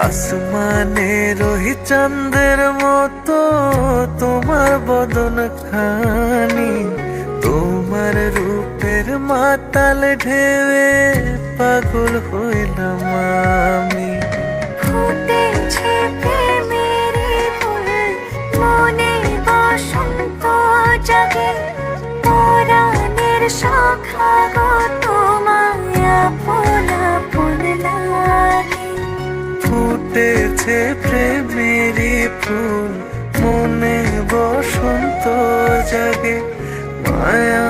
আসমানে রহি চাঁদের মতো তোমার বদন খানি, তোমার রূপের মাতাল ঢেউয়ে পাগল হইলাম আমি। ফুটেছে প্রেমেরই ফুল, মনে বসন্ত জাগে, পরাণের সখা গো তোমায় আপন আপন লাগে। ফুটেছে প্রেমেরই ফুল, মনে বসন্ত জাগে, মায়া